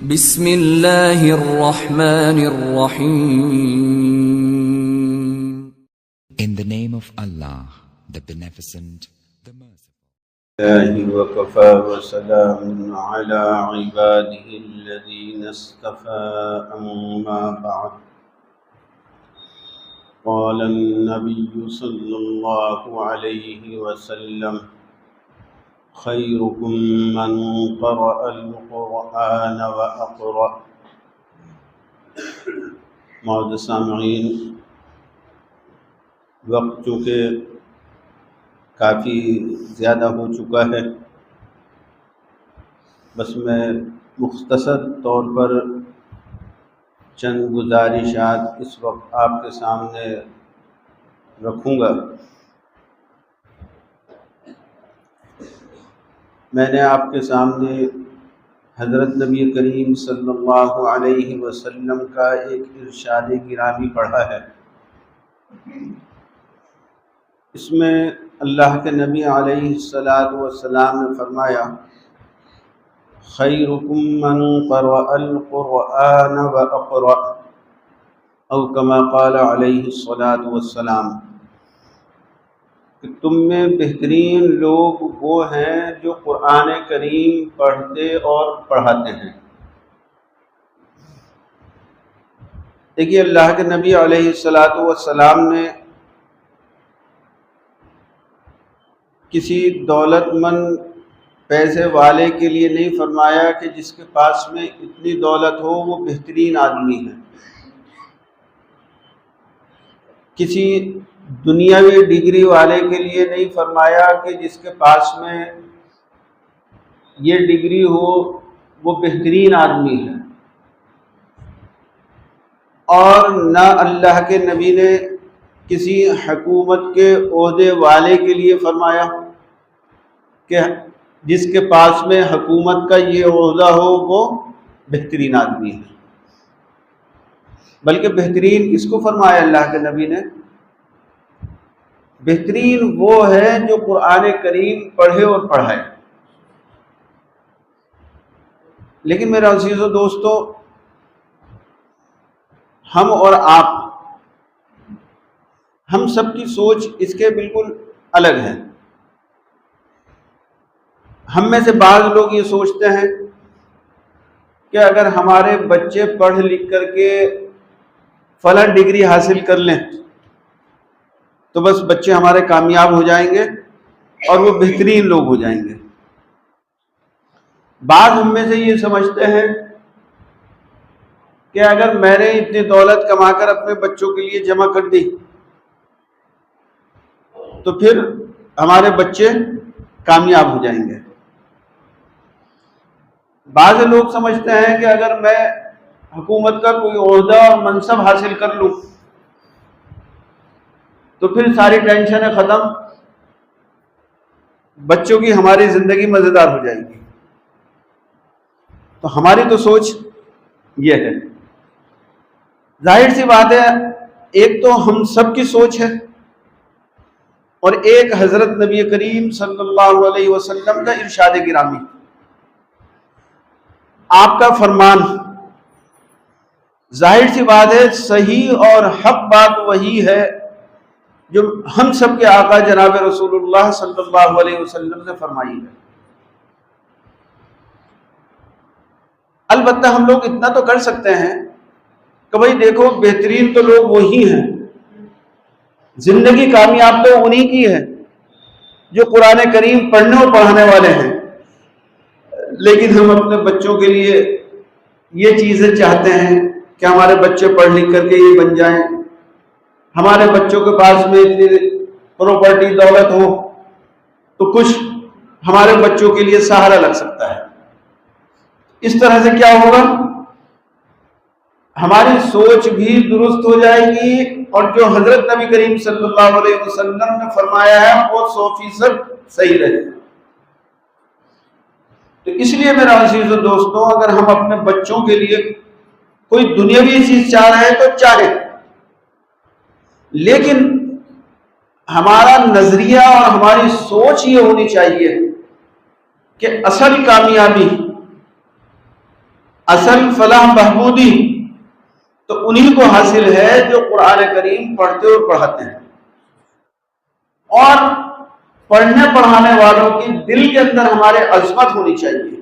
بسم اللہ الرحمن الرحیم. In the name of Allah, the Beneficent, the Merciful. الله وكفى وسلام على عباده الذين اصطفى أما بعد. قال النبي صلى الله عليه وسلم: خيركم من قرأ القرآن وأقرأ. معزز سامعین، وقت چونکہ کافی زیادہ ہو چکا ہے، بس میں مختصر طور پر چند گزارشات اس وقت آپ کے سامنے رکھوں گا۔ میں نے آپ کے سامنے حضرت نبی کریم صلی اللہ علیہ وسلم کا ایک ارشاد گرامی پڑھا ہے۔ اس میں اللہ کے نبی علیہ السلام نے فرمایا: خیرکم من قرأ القرآن وأقرأ، او کما قال علیہ السلام، کہ تم میں بہترین لوگ وہ ہیں جو قرآن کریم پڑھتے اور پڑھاتے ہیں۔ دیکھیے، اللہ کے نبی علیہ السلام نے کسی دولت مند پیسے والے کے لیے نہیں فرمایا کہ جس کے پاس میں اتنی دولت ہو وہ بہترین آدمی ہے۔ کسی دنیاوی ڈگری والے کے لیے نہیں فرمایا کہ جس کے پاس میں یہ ڈگری ہو وہ بہترین آدمی ہے۔ اور نہ اللہ کے نبی نے کسی حکومت کے عہدے والے کے لیے فرمایا کہ جس کے پاس میں حکومت کا یہ عہدہ ہو وہ بہترین آدمی ہے، بلکہ بہترین کس کو فرمایا اللہ کے نبی نے؟ بہترین وہ ہے جو قرآن کریم پڑھے اور پڑھائے۔ لیکن میرے عزیز و دوستو، ہم اور آپ، ہم سب کی سوچ اس کے بالکل الگ ہے۔ ہم میں سے بعض لوگ یہ سوچتے ہیں کہ اگر ہمارے بچے پڑھ لکھ کر کے فلاں ڈگری حاصل کر لیں تو بس بچے ہمارے کامیاب ہو جائیں گے اور وہ بہترین لوگ ہو جائیں گے۔ بعض ہم میں سے یہ سمجھتے ہیں کہ اگر میں نے اتنی دولت کما کر اپنے بچوں کے لیے جمع کر دی تو پھر ہمارے بچے کامیاب ہو جائیں گے۔ بعض لوگ سمجھتے ہیں کہ اگر میں حکومت کا کوئی عہدہ اور منصب حاصل کر لوں تو پھر ساری ٹینشنیں ختم، بچوں کی ہماری زندگی مزیدار ہو جائے گی۔ تو ہماری تو سوچ یہ ہے۔ ظاہر سی بات ہے، ایک تو ہم سب کی سوچ ہے اور ایک حضرت نبی کریم صلی اللہ علیہ وسلم کا ارشاد گرامی، آپ کا فرمان۔ ظاہر سی بات ہے، صحیح اور حق بات وہی ہے جو ہم سب کے آقا جناب رسول اللہ صلی اللہ علیہ وسلم نے فرمائی ہے۔ البتہ ہم لوگ اتنا تو کر سکتے ہیں کہ بھئی دیکھو، بہترین تو لوگ وہی ہیں، زندگی کامیاب تو انہی کی ہے جو قرآن کریم پڑھنے اور پڑھانے والے ہیں۔ لیکن ہم اپنے بچوں کے لیے یہ چیزیں چاہتے ہیں کہ ہمارے بچے پڑھ لکھ کر کے یہ بن جائیں، ہمارے بچوں کے پاس میں اتنی پراپرٹی دولت ہو تو کچھ ہمارے بچوں کے لیے سہارا لگ سکتا ہے۔ اس طرح سے کیا ہوگا؟ ہماری سوچ بھی درست ہو جائے گی اور جو حضرت نبی کریم صلی اللہ علیہ وسلم نے فرمایا ہے وہ 100% صحیح رہے گا۔ تو اس لیے میرا عزیز و دوستوں، اگر ہم اپنے بچوں کے لیے کوئی دنیاوی چیز چاہ رہے ہیں تو چاہیں، لیکن ہمارا نظریہ اور ہماری سوچ یہ ہونی چاہیے کہ اصل کامیابی اصل فلاح بہبودی تو انہی کو حاصل ہے جو قرآن کریم پڑھتے اور پڑھاتے ہیں، اور پڑھنے پڑھانے والوں کی دل کے اندر ہمارے عظمت ہونی چاہیے،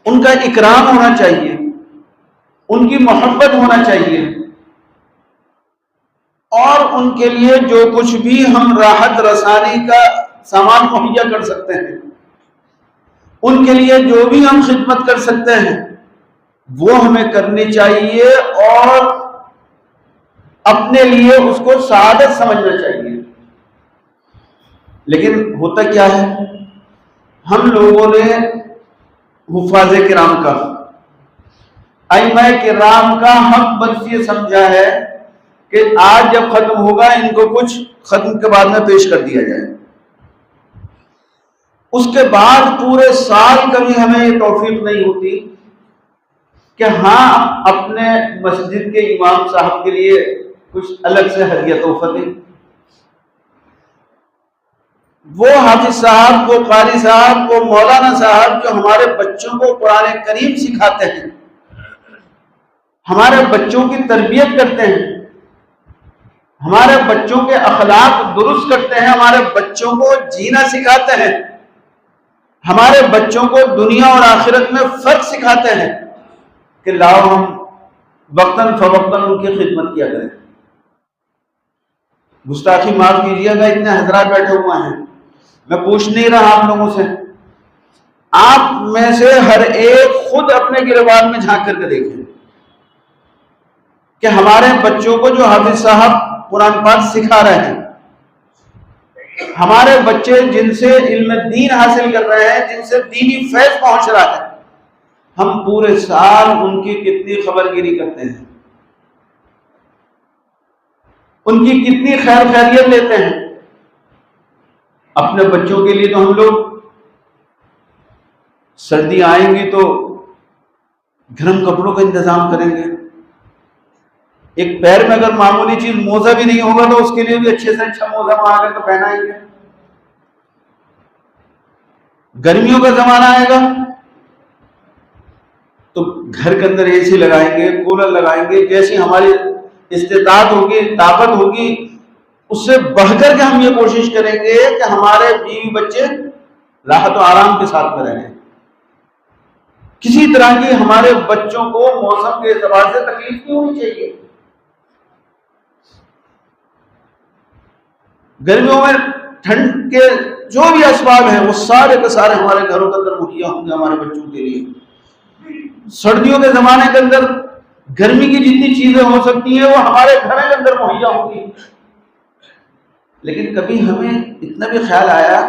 ان کا اکرام ہونا چاہیے، ان کی محبت ہونا چاہیے، اور ان کے لیے جو کچھ بھی ہم راحت رسانی کا سامان مہیا کر سکتے ہیں، ان کے لیے جو بھی ہم خدمت کر سکتے ہیں وہ ہمیں کرنی چاہیے، اور اپنے لیے اس کو سعادت سمجھنا چاہیے۔ لیکن ہوتا کیا ہے، ہم لوگوں نے حفاظ کرام کا، ائمہ کرام کا حق بس یہ سمجھا ہے کہ آج جب ختم ہوگا ان کو کچھ ختم کے بعد میں پیش کر دیا جائے، اس کے بعد پورے سال کبھی ہمیں یہ توفیق نہیں ہوتی کہ ہاں اپنے مسجد کے امام صاحب کے لیے کچھ الگ سے ہدیہ تحفہ دیں۔ وہ حافظ صاحب، وہ قاری صاحب، وہ مولانا صاحب جو ہمارے بچوں کو قرآن کریم سکھاتے ہیں، ہمارے بچوں کی تربیت کرتے ہیں، ہمارے بچوں کے اخلاق درست کرتے ہیں، ہمارے بچوں کو جینا سکھاتے ہیں، ہمارے بچوں کو دنیا اور آخرت میں فرق سکھاتے ہیں کہ لاؤ ہم وقتاً فوقتاً ان کی خدمت کیا کریں۔ گستاخی معاف کیجیے گا، اتنے حضرات بیٹھے ہوئے ہیں، میں پوچھ نہیں رہا آپ لوگوں سے، آپ میں سے ہر ایک خود اپنے گریبان میں جھانک کر کے دیکھیں کہ ہمارے بچوں کو جو حافظ صاحب قرآن پاک سکھا رہے ہیں، ہمارے بچے جن سے علم دین حاصل کر رہے ہیں، جن سے دینی فیض پہنچ رہا ہے، ہم پورے سال ان کی کتنی خبر گیری کرتے ہیں، ان کی کتنی خیر خیریت لیتے ہیں۔ اپنے بچوں کے لیے تو ہم لوگ سردی آئیں گی تو گرم کپڑوں کا انتظام کریں گے، ایک پیر میں اگر معمولی چیز موزہ بھی نہیں ہوگا تو اس کے لیے بھی اچھے سے اچھا موزہ مانگا کر کے پہنائیں گے۔ گرمیوں کا زمانہ آئے گا تو گھر کے اندر اے سی لگائیں گے، کولر لگائیں گے، جیسی ہماری استطاعت ہوگی، طاقت ہوگی، اس سے بڑھ کر کے ہم یہ کوشش کریں گے کہ ہمارے بیوی بچے راحت و آرام کے ساتھ میں رہیں۔ کسی طرح کی ہمارے بچوں کو موسم کے اعتبار سے تکلیف نہیں ہونی چاہیے۔ گرمیوں میں ٹھنڈ کے جو بھی اسباب ہیں وہ سارے کے سارے ہمارے گھروں کے اندر مہیا ہوں گے ہمارے بچوں کے لیے۔ سردیوں کے زمانے کے اندر گرمی کی جتنی چیزیں ہو سکتی ہیں وہ ہمارے گھر کے اندر مہیا ہوں گی۔ لیکن کبھی ہمیں اتنا بھی خیال آیا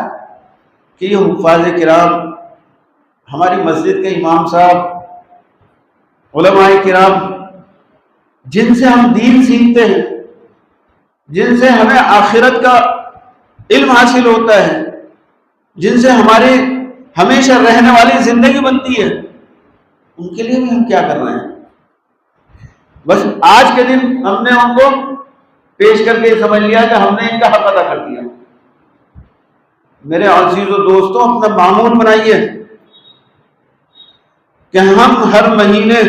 کہ یہ حفاظ کرام، ہماری مسجد کے امام صاحب، علماء کرام، جن سے ہم دین سیکھتے ہیں، جن سے ہمیں آخرت کا علم حاصل ہوتا ہے، جن سے ہماری ہمیشہ رہنے والی زندگی بنتی ہے، ان کے لیے بھی ہم کیا کر رہے ہیں؟ بس آج کے دن ہم نے ان کو پیش کر کے سمجھ لیا کہ ہم نے ان کا حق ادا کر دیا۔ میرے عزیز و دوستوں، اپنا معمول بنائیے کہ ہم ہر مہینے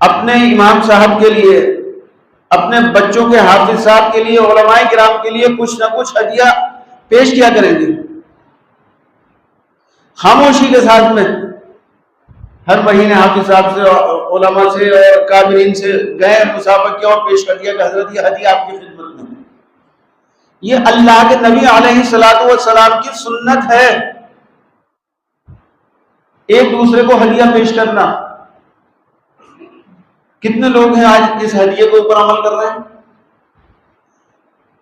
اپنے امام صاحب کے لیے، اپنے بچوں کے حافظ صاحب کے لیے، علماء کرام کے لیے کچھ نہ کچھ ہدیہ پیش کیا کریں گے، خاموشی کے ساتھ میں۔ ہر مہینے حافظ صاحب سے، علماء سے اور کابرین سے گئے، مسافہ کیا اور پیش کر دیا کہ حضرت یہ ہدیہ آپ کی خدمت میں ہے۔ یہ اللہ کے نبی علیہ الصلوۃ والسلام کی سنت ہے، ایک دوسرے کو ہدیہ پیش کرنا۔ کتنے لوگ ہیں آج اس ہدیے کے اوپر عمل کر رہے ہیں؟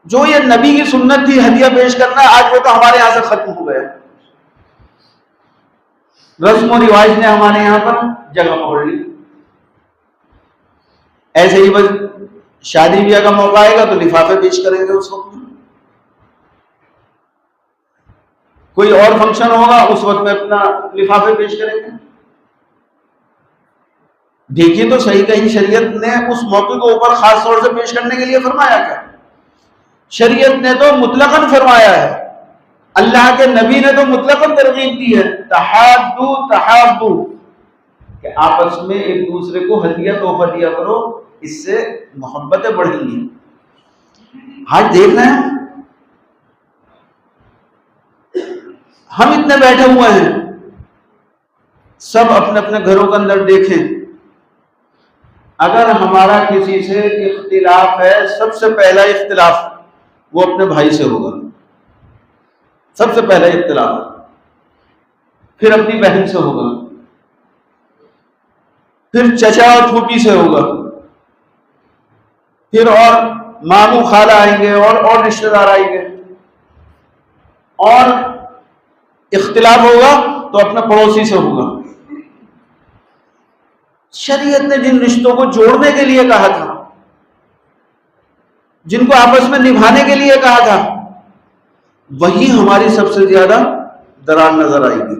جو یہ نبی کی سنت تھی ہدیہ پیش کرنا، آج وہ تو ہمارے یہاں سے ختم ہو گیا۔ رسم و رواج نے ہمارے یہاں پر جگہ پکڑ لی۔ ایسے ہی بس شادی بیاہ کا موقع آئے گا تو لفافے پیش کریں گے، اس وقت میں کوئی اور فنکشن ہوگا اس وقت میں اپنا لفافے پیش کریں گے۔ دیکھیے تو صحیح، کہیں شریعت نے اس موقع کو اوپر خاص طور سے پیش کرنے کے لیے فرمایا کیا؟ شریعت نے تو مطلقاً فرمایا ہے اللہ کے نبی نے تو مطلقاً ترغیب دی ہے، تحادو تحابو، کہ آپس میں ایک دوسرے کو ہدیہ تحفہ دیا کرو، اس سے محبتیں بڑھیں گی۔ آج دیکھ رہے ہیں ہم اتنے بیٹھے ہوئے ہیں، سب اپنے اپنے گھروں کے اندر دیکھیں، اگر ہمارا کسی سے اختلاف ہے، سب سے پہلا اختلاف وہ اپنے بھائی سے ہوگا، سب سے پہلا اختلاف، پھر اپنی بہن سے ہوگا، پھر چچا اور پھوپھی سے ہوگا، پھر اور ماموں خالہ آئیں گے، اور رشتہ دار آئیں گے، اور اختلاف ہوگا تو اپنے پڑوسی سے ہوگا۔ شریعت نے جن رشتوں کو جوڑنے کے لیے کہا تھا، جن کو آپس میں نبھانے کے لیے کہا تھا، وہی ہماری سب سے زیادہ درار نظر آئے گی۔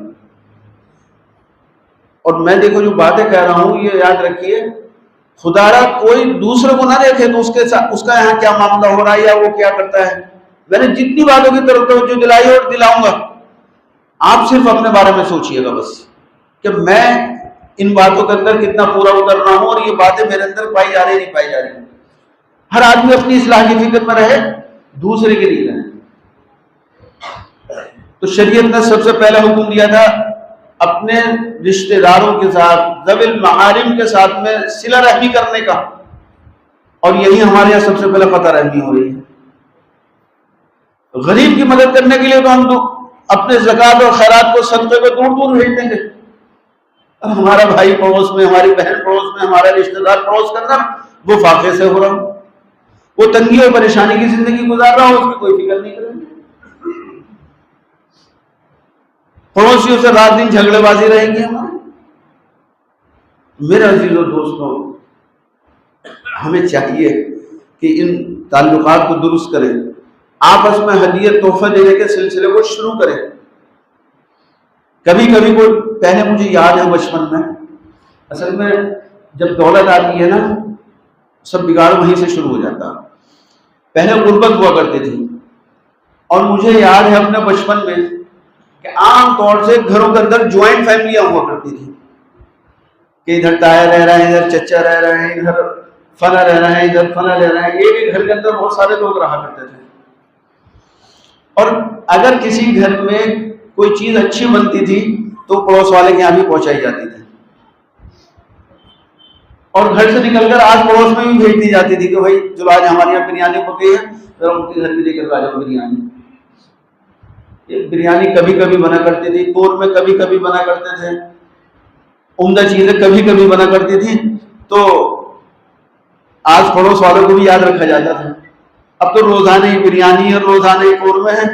اور میں دیکھو جو باتیں کہہ رہا ہوں یہ یاد رکھیے، خدا را کوئی دوسرے کو نہ دیکھے تو اس کا یہاں کیا معاملہ ہو رہا ہے یا وہ کیا کرتا ہے۔ میں نے جتنی باتوں کی طرف توجہ دلائی اور دلاؤں گا، آپ صرف اپنے بارے میں سوچئے گا بس، کہ میں ان باتوں کے اندر کتنا پورا اتر رہا ہوں، اور یہ باتیں میرے اندر پائی جا رہی نہیں پائی جا رہی۔ ہر آدمی اپنی اصلاح کی فکر میں رہے، دوسرے کے لیے رہے۔ تو شریعت نے سب سے پہلا حکم دیا تھا اپنے رشتہ داروں کے ساتھ، ذوی المحارم کے ساتھ میں صلہ رحمی کرنے کا، اور یہی ہمارے یہاں سب سے پہلے قطع رحمی ہو رہی ہے۔ غریب کی مدد کرنے کے لیے تو ہم اپنے زکوٰۃ اور خیرات کو صدقے کو دور دور بھیج دیں گے، اور ہمارا بھائی پڑوس میں، ہماری بہن پڑوس میں، ہمارا رشتہ دار پڑوس کے اندر وہ فاقے سے ہو رہا ہو، وہ تنگی اور پریشانی کی زندگی گزار رہا ہو، اس کی کوئی فکر نہیں کریں گے، پڑوسیوں سے رات دن جھگڑے بازی رہے گی ہماری۔ میرے عزیزوں دوستوں، ہمیں چاہیے کہ ان تعلقات کو درست کریں، آپس میں ہدیہ تحفہ دینے کے سلسلے کو شروع کریں۔ کبھی کبھی پہلے مجھے یاد ہے بچپن میں، اصل میں جب دولت آتی ہے نا، سب بگاڑ وہیں سے شروع ہو جاتا۔ پہلے غربت ہوا کرتی تھی، اور مجھے یاد ہے اپنے بچپن میں کہ عام طور سے گھروں کے اندر جوائنٹ فیملیاں ہوا کرتی تھی، کہ ادھر تایا رہ رہا ہے، ادھر چچا رہ رہے ہیں، ادھر فلاں رہ رہا ہے، ادھر فلاں رہ رہا ہے، ایک ایک گھر کے اندر بہت سارے لوگ رہا کرتے تھے۔ اور اگر کسی گھر میں کوئی چیز اچھی بنتی تھی تو پڑوس والے کے یہاں بھی پہنچائی جاتی تھی، اور گھر سے نکل کر آج پڑوس میں بھی بھیج دی جاتی تھی کہ بھائی جو آج ہمارے یہاں بریانی پکی ہے ذرا ان کے گھر بھی لے کر آ جاؤ بریانی۔ یہ بریانی کبھی کبھی بنا کرتی تھی، قورمے کبھی کبھی بنا کرتے تھے، عمدہ چیزیں کبھی کبھی بنا کرتی تھی، تو آج پڑوس والوں کو بھی یاد رکھا جاتا تھا۔ اب تو روزانہ ہی بریانی اور روزانہ ہی قورمے ہیں،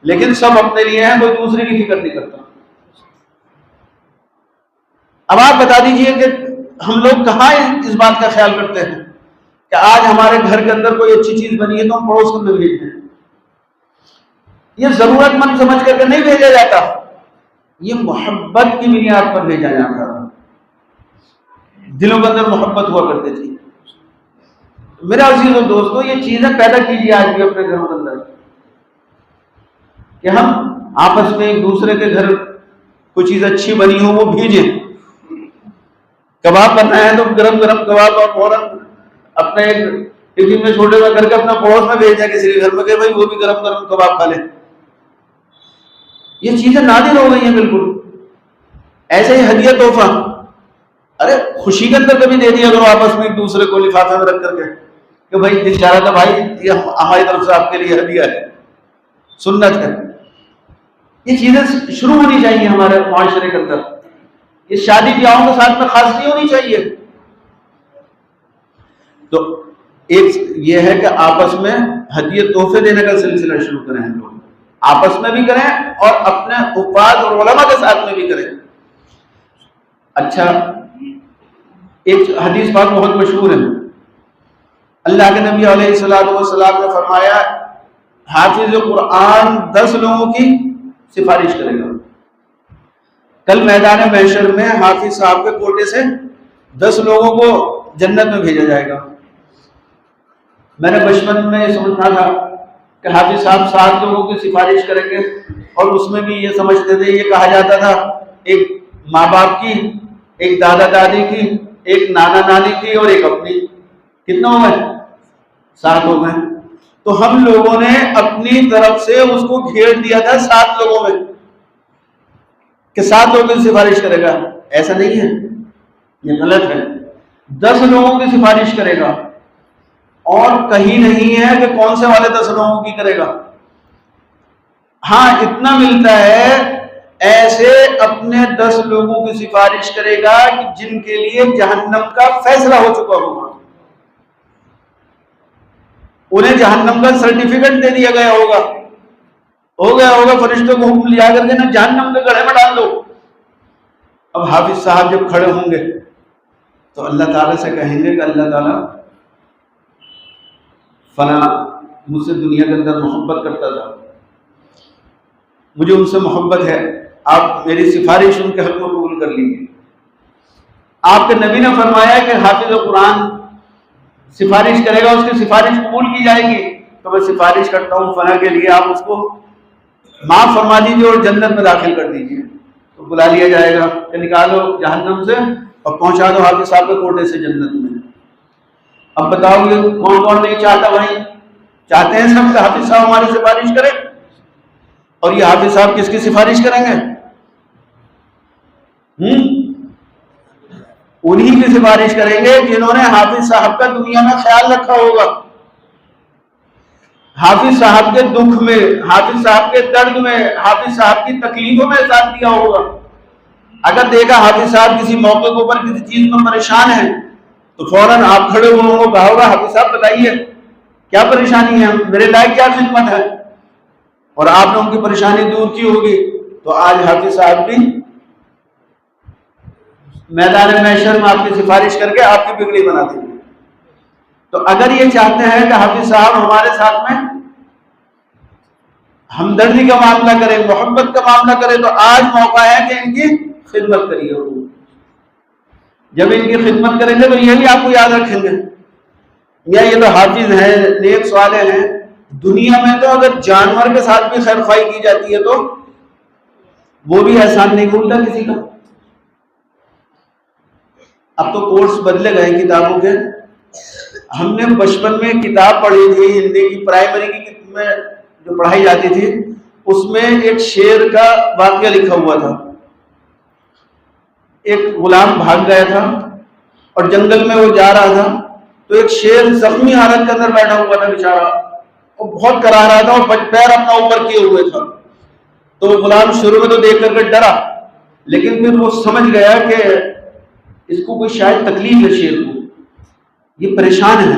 لیکن سب اپنے لیے ہیں، کوئی دوسرے کی فکر نہیں کرتا۔ اب آپ بتا دیجئے کہ ہم لوگ کہاں اس بات کا خیال کرتے ہیں کہ آج ہمارے گھر کے اندر کوئی اچھی چیز بنی ہے تو ہم پڑوس کو بھیج دیں۔ یہ ضرورت مند سمجھ کر کے نہیں بھیجا جاتا، یہ محبت کی بنیاد پر بھیجا جاتا ہے، دلوں کے اندر محبت ہوا کرتی تھی۔ میرے عزیز اور دوستو، یہ چیزیں پیدا کیجیے آج بھی اپنے گھروں کے اندر، کہ ہم آپس میں ایک دوسرے کے گھر کوئی چیز اچھی بنی ہو وہ بھیجیں۔ کباب بننا ہے تو گرم گرم کباب اور فوراً اپنے ایک ٹفن میں چھوٹے میں کر کے اپنا پڑوس میں بھیج دیں کسی کے گھر میں کہ بھائی وہ بھی گرم گرم کباب کھا لیں۔ یہ چیزیں نادر ہو گئی ہیں بالکل۔ ایسے ہی ہدیہ تحفہ، ارے خوشی کے اندر کبھی دے دیا کرو آپس میں ایک دوسرے کو لفافے میں رکھ کر کے کہ بھائی دل چاہ رہا تھا بھائی یہ ہماری طرف سے آپ کے لیے ہدیہ ہے، سنت ہے۔ یہ چیزیں شروع ہونی چاہیے ہمارے معاشرے کے اندر، یہ شادی بیاہوں کے ساتھ میں خاص نہیں ہونی چاہیے۔ تو ایک یہ ہے کہ آپس میں ہدیہ تحفے دینے کا سلسلہ شروع کریں، ہم لوگ آپس میں بھی کریں اور اپنے حفاظ اور علماء کے ساتھ میں بھی کریں۔ اچھا، ایک حدیث پاک بہت مشہور ہے، اللہ کے نبی علیہ السلام نے فرمایا حافظ قرآن 10 لوگوں کی سفارش کرے گا۔ کل میدان محشر میں حافظ صاحب کے کوٹے سے 10 لوگوں کو جنت میں بھیجا جائے گا۔ میں نے بچپن میں یہ سمجھنا تھا کہ حافظ صاحب 7 لوگوں کی سفارش کریں گے، اور اس میں بھی یہ سمجھتے تھے، یہ کہا جاتا تھا ایک ماں باپ کی، ایک دادا دادی کی، ایک نانا نانی کی، اور ایک اپنی، کتنا ہو گئے؟ 7 ہو گئے۔ تو ہم لوگوں نے اپنی طرف سے اس کو گھیر دیا تھا 7 لوگوں میں، کہ 7 لوگوں کی سفارش کرے گا۔ ایسا نہیں ہے، یہ غلط ہے۔ 10 لوگوں کی سفارش کرے گا، اور کہیں نہیں ہے کہ کون سے والے 10 لوگوں کی کرے گا۔ ہاں اتنا ملتا ہے، ایسے اپنے 10 لوگوں کی سفارش کرے گا کہ جن کے لیے جہنم کا فیصلہ ہو چکا ہوگا، انہیں جہنم کا سرٹیفکیٹ دے دیا گیا ہوگا، ہو گیا ہوگا، فرشتوں کو حکم لیا کر کے نا جہنم کے گڑھے میں ڈال دو۔ اب حافظ صاحب جب کھڑے ہوں گے تو اللہ تعالیٰ سے کہیں گے کہ اللہ تعالیٰ فلاں مجھ سے دنیا کے اندر محبت کرتا تھا، مجھے ان سے محبت ہے، آپ میری سفارش ان کے حق میں قبول کر لیجیے۔ آپ کے نبی نے فرمایا کہ حافظ قرآن سفارش کرے گا، اس کی سفارش قبول کی جائے گی، تو میں سفارش کرتا ہوں فلاں کے لیے، آپ اس کو معاف فرما دیجیے اور جنت میں داخل کر دیجیے۔ تو بلا لیا جائے گا کہ نکالو جہنم سے اور پہنچا دو حافظ صاحب کے کوٹے سے جنت میں۔ اب بتاؤ یہ کون کون نہیں چاہتا؟ بھائی چاہتے ہیں سب کہ حافظ صاحب ہماری سفارش کرے، اور یہ حافظ صاحب کس کی سفارش کریں گے؟ انہی کی سفارش کریں گے جنہوں نے حافظ صاحب کا دنیا میں خیال رکھا ہوگا، حافظ صاحب کے دکھ میں، حافظ صاحب کے درد میں، حافظ صاحب کی تکلیفوں میں ساتھ دیا ہوگا۔ اگر دیکھا حافظ صاحب کسی موقع کے اوپر کسی چیز میں پریشان ہیں تو فوراً آپ کھڑے ہوئے ہوں گے، کہا ہوگا حافظ صاحب بتائیے کیا پریشانی ہے، میرے لائق کیا خدمت ہے، اور آپ نے ان کی پریشانی دور کی ہوگی، تو آج حافظ صاحب بھی میدان محشر میں آپ کی سفارش کر کے آپ کی بگڑی بنا دیں گے۔ تو اگر یہ چاہتے ہیں کہ حافظ صاحب ہمارے ساتھ میں ہمدردی کا معاملہ کرے، محبت کا معاملہ کرے، تو آج موقع ہے کہ ان کی خدمت کریے۔ جب ان کی خدمت کریں گے تو یہ بھی آپ کو یاد رکھیں گے، یا یہ تو حافظ ہیں، نیک صالح ہیں۔ دنیا میں تو اگر جانور کے ساتھ بھی خیر خواہی کی جاتی ہے تو وہ بھی احسان نہیں بھولتا کسی کا۔ اب تو کورس بدلے گئے کتابوں کے۔ ہم نے بچپن میں کتاب پڑھی تھی ہندی کی، پرائمری کی میں جو پڑھائی جاتی تھی، اس میں ایک شیر کا واقعہ لکھا ہوا تھا۔ ایک غلام بھاگ گیا تھا اور جنگل میں وہ جا رہا تھا، تو ایک شیر زخمی حالت کے اندر بیٹھا ہوا تھا بیچارہ، اور بہت کرا رہا تھا اور پیر اپنا اوپر کیے ہوئے تھا۔ تو غلام شروع میں تو دیکھ کر کے ڈرا، لیکن پھر وہ سمجھ گیا کہ اس کو کوئی شاید تکلیف ہے، شیر کو یہ پریشان ہے۔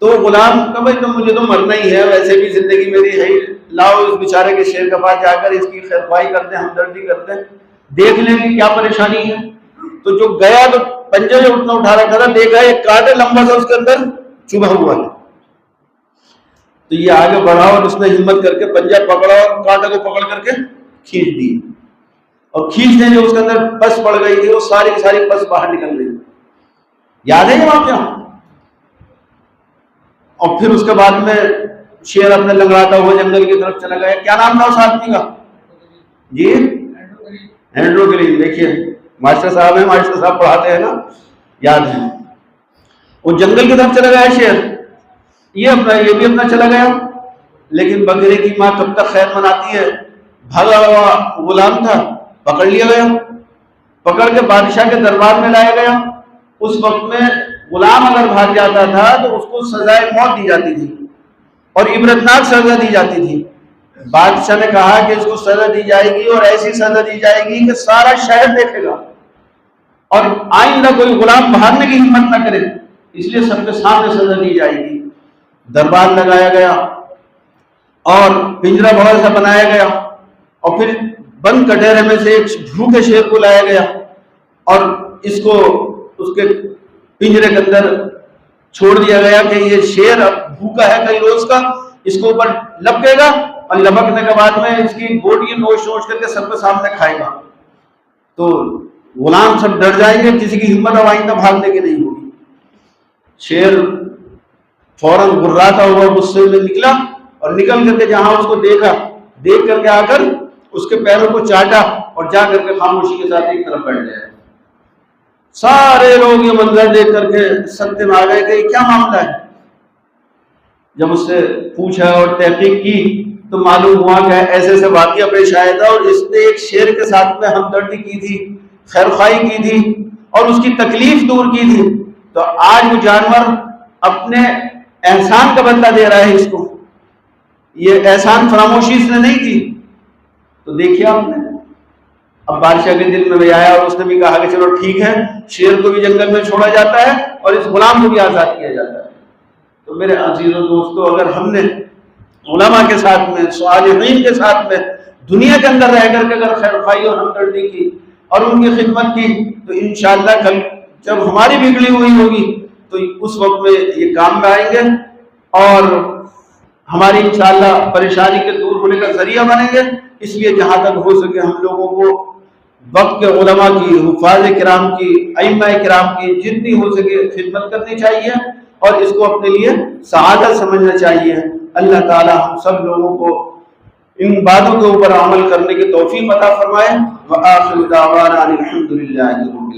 تو غلام کہ بھائی تو مجھے تو مرنا ہی ہے، ویسے بھی زندگی میری ہے، لاؤ اس بیچارے کے شیر کے پاس جا کر اس کی خیر خواہی کرتے ہیں، ہمدردی کرتے ہیں، دیکھ لیں گے کیا پریشانی ہے۔ تو جو گیا تو پنجہ جو اٹھا رکھا تھا، دیکھا ایک کانٹا لمبا سا اس کے اندر چبھا ہوا ہے۔ تو یہ آگے بڑھا اور اس نے ہمت کر کے پنجہ پکڑا اور کانٹے کو پکڑ کر کے کھینچ دی، اور کھینچنے جو اس کے اندر پس پڑ گئی تھی وہ ساری کی ساری پس باہر نکل گئی۔ یاد ہے یہ واقعہ؟ اور پھر اس کے بعد میں شیر اپنے لنگڑاتا ہوا جنگل کی طرف چلا گیا۔ کیا نام تھا اس آدمی کا؟ جی اینڈرو گرین۔ دیکھیے ماسٹر صاحب ہیں، ماسٹر صاحب پڑھاتے ہیں نا، یاد ہے۔ وہ جنگل کی طرف چلا گیا شیر، یہ بھی اپنا چلا گیا، لیکن بکرے کی ماں کب تک خیر مناتی ہے؟ بھاگا ہوا غلام تھا، پکڑ لیا گیا، پکڑ کے بادشاہ کے دربار میں لایا گیا۔ اس وقت میں غلام اگر بھاگ جاتا تھا تو اس کو سزائے موت دی جاتی تھی اور عبرتناک سزا دی جاتی تھی۔ بادشاہ نے کہا کہ اس کو سزا دی جائے گی اور ایسی سزا دی جائے گی کہ سارا شہر دیکھے گا اور آئندہ کوئی غلام بھاگنے کی ہمت نہ کرے، اس لیے سب کے سامنے سزا دی جائے گی۔ دربار لگایا گیا اور پنجرا بڑا سا بنایا گیا، اور پھر بند کٹہرے میں سے ایک بھوکے شیر کو لایا گیا اور اس کو اس کے پنجرے کے اندر چھوڑ دیا گیا کہ یہ شیر اب بھوکا ہے کئی روز کا، اس کو اوپر لپکے گا اور لپکنے کے بعد میں اس کی بوٹی نوچ نوچ کر کے سب کے سامنے کھائے گا۔ تو غلام سب ڈر جائیں گے، کسی کی ہمت اب آئندہ بھاگنے کی نہیں ہوگی۔ شیر فوراً گھراتا ہوا غصے میں نکلا اور نکل کر کے جہاں اس کو دیکھا، دیکھ کر کے آ کر اس کے پیروں کو چاٹا اور جا کر کے خاموشی کے ساتھ ایک طرف بیٹھ گئے۔ سارے لوگ یہ منظر دیکھ کر کے صدمے میں آ گئے کہ یہ کیا معاملہ ہے۔ جب اس سے پوچھا اور تحقیق کی تو معلوم ہوا کہ ایسے ایسے واقعہ پیش آیا تھا، اور اس نے ایک شیر کے ساتھ میں ہمدردی کی تھی، خیرخواہی کی تھی اور اس کی تکلیف دور کی تھی۔ تو آج وہ جانور اپنے احسان کا بدلہ دے رہا ہے اس کو، یہ احسان فراموشی اس نے نہیں کی۔ تو دیکھیے آپ نے، اب بادشاہ کے دل میں بھی آیا اور اس نے بھی کہا کہ چلو ٹھیک ہے، شیر کو بھی جنگل میں چھوڑا جاتا ہے اور اس غلام کو بھی آزاد کیا جاتا ہے۔ تو میرے عزیزوں دوستو، اگر ہم نے علماء کے ساتھ میں، صالحین کے ساتھ میں دنیا کے اندر رہ کر کے اگر خیرخواہی اور ہمدردی کی اور ان کی خدمت کی، تو انشاءاللہ کل جب ہماری بگڑی ہوئی ہوگی تو اس وقت میں یہ کام میں آئیں گے اور ہماری انشاءاللہ پریشانی کے دور ہونے کا ذریعہ بنیں گے۔ اس لیے جہاں تک ہو سکے ہم لوگوں کو وقت کے علماء کی، حفاظ کرام کی، ائمہ کرام کی جتنی ہو سکے خدمت کرنی چاہیے اور اس کو اپنے لیے سعادت سمجھنا چاہیے۔ اللہ تعالی ہم سب لوگوں کو ان باتوں کے اوپر عمل کرنے کی توفیق عطا فرمائے۔ وآخر دعوانا الحمدللہ۔